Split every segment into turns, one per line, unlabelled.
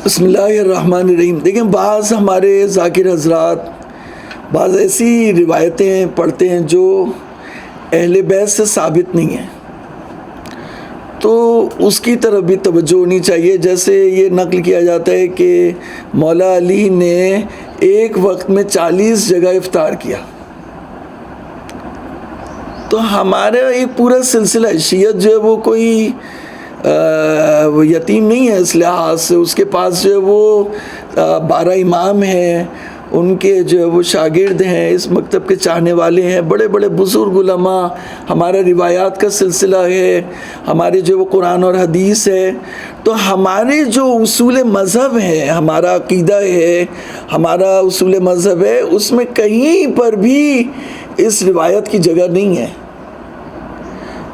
بسم اللہ الرحمن الرحیم۔ دیکھیں بعض ہمارے ذاکر حضرات بعض ایسی روایتیں پڑھتے ہیں جو اہل بیت سے ثابت نہیں ہیں، تو اس کی طرف بھی توجہ ہونی چاہیے۔ جیسے یہ نقل کیا جاتا ہے کہ مولا علی نے ایک وقت میں 40 جگہ افطار کیا، تو ہمارا ایک پورا سلسلہ ہے۔ شیعت جو ہے وہ کوئی یتیم نہیں ہے اس لحاظ سے، اس کے پاس جو ہے وہ 12 امام ہیں، ان کے جو ہے وہ شاگرد ہیں، اس مکتب کے چاہنے والے ہیں، بڑے بڑے بزرگ علماء، ہمارا روایات کا سلسلہ ہے، ہمارے جو وہ قرآن اور حدیث ہے۔ تو ہمارے جو اصول مذہب ہے، ہمارا عقیدہ ہے، ہمارا اصول مذہب ہے، اس میں کہیں پر بھی اس روایت کی جگہ نہیں ہے۔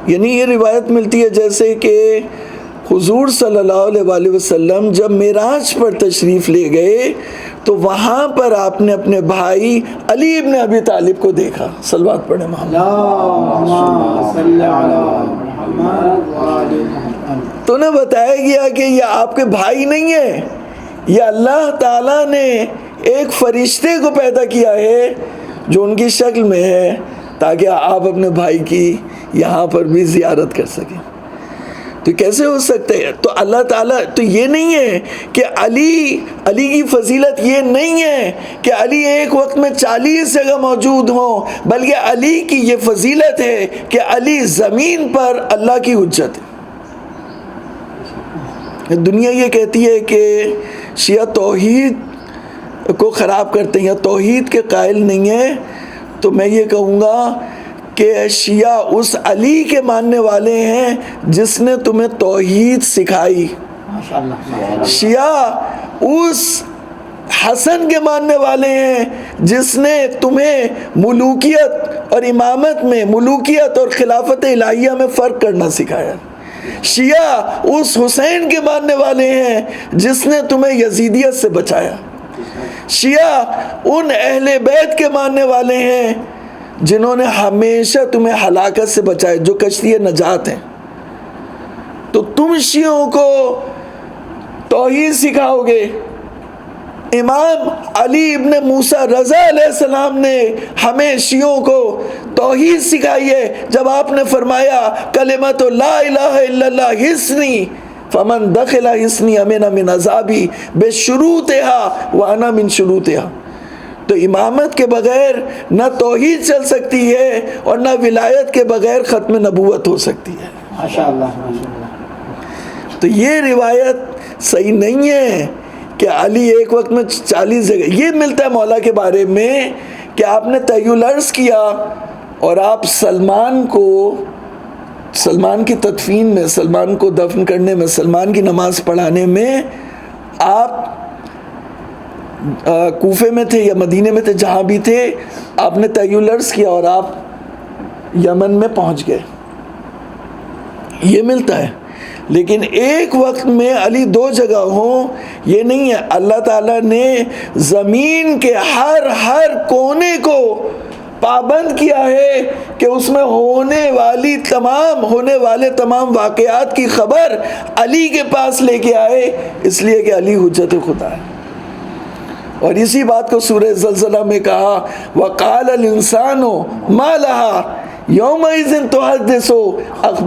یعنی یہ روایت ملتی ہے جیسے کہ حضور صلی اللہ علیہ وآلہ وسلم جب معراج پر تشریف لے گئے تو وہاں پر آپ نے اپنے بھائی علی ابن ابی طالب کو دیکھا۔ صلوات پڑھیں محمد۔ تو نے بتایا گیا کہ یہ آپ کے بھائی نہیں ہیں، یہ اللہ تعالیٰ نے ایک فرشتے کو پیدا کیا ہے جو ان کی شکل میں ہے، تاکہ آپ اپنے بھائی کی یہاں پر بھی زیارت کر سکیں۔ تو کیسے ہو سکتے ہیں؟ تو اللہ تعالیٰ تو یہ نہیں ہے کہ علی کی فضیلت یہ نہیں ہے کہ علی ایک وقت میں 40 جگہ موجود ہوں، بلکہ علی کی یہ فضیلت ہے کہ علی زمین پر اللہ کی حجت ہے۔ دنیا یہ کہتی ہے کہ شیعہ توحید کو خراب کرتے ہیں یا توحید کے قائل نہیں ہیں، تو میں یہ کہوں گا کہ شیعہ اس علی کے ماننے والے ہیں جس نے تمہیں توحید سکھائی، شیعہ اس حسن کے ماننے والے ہیں جس نے تمہیں ملوکیت اور امامت میں، ملوکیت اور خلافت الہیہ میں فرق کرنا سکھایا، شیعہ اس حسین کے ماننے والے ہیں جس نے تمہیں یزیدیت سے بچایا، شیعہ ان اہل بیت کے ماننے والے ہیں جنہوں نے ہمیشہ تمہیں ہلاکت سے بچائے، جو کشتی نجات ہیں۔ تو تم شیعوں کو توحید سکھاؤ گے۔ امام علی ابن موسیٰ رضا علیہ السلام نے ہمیں شیعوں کو توحید سکھائی ہے جب آپ نے فرمایا کلمۃ لا الہ الا اللہ حصنی فمن دخل حصنی امن من عذابی بشروطہا وانا من شروطہا۔ تو امامت کے بغیر نہ توحید چل سکتی ہے اور نہ ولایت کے بغیر ختم نبوت ہو سکتی ہے۔
ماشاءاللہ۔
تو یہ روایت صحیح نہیں ہے کہ علی ایک وقت میں 40 جگہ۔ یہ ملتا ہے مولا کے بارے میں کہ آپ نے تحیل عرض کیا اور آپ سلمان کی تدفین میں، سلمان کو دفن کرنے میں، سلمان کی نماز پڑھانے میں آپ کوفے میں تھے یا مدینے میں تھے، جہاں بھی تھے، آپ نے تحیل عرض کیا اور آپ یمن میں پہنچ گئے، یہ ملتا ہے۔ لیکن ایک وقت میں علی 2 جگہ ہوں یہ نہیں ہے۔ اللہ تعالیٰ نے زمین کے ہر کونے کو پابند کیا ہے کہ اس میں ہونے والے تمام واقعات کی خبر علی کے پاس لے کے آئے، اس لیے کہ علی حجت خدا ہے۔ اور اسی بات کو سورہ زلزلہ میں کہا وَقَالَ الْإِنسَانُ مَا لَهَا يَوْمَئِذٍ تُحَدِّثُ أَخْبَارَهَا۔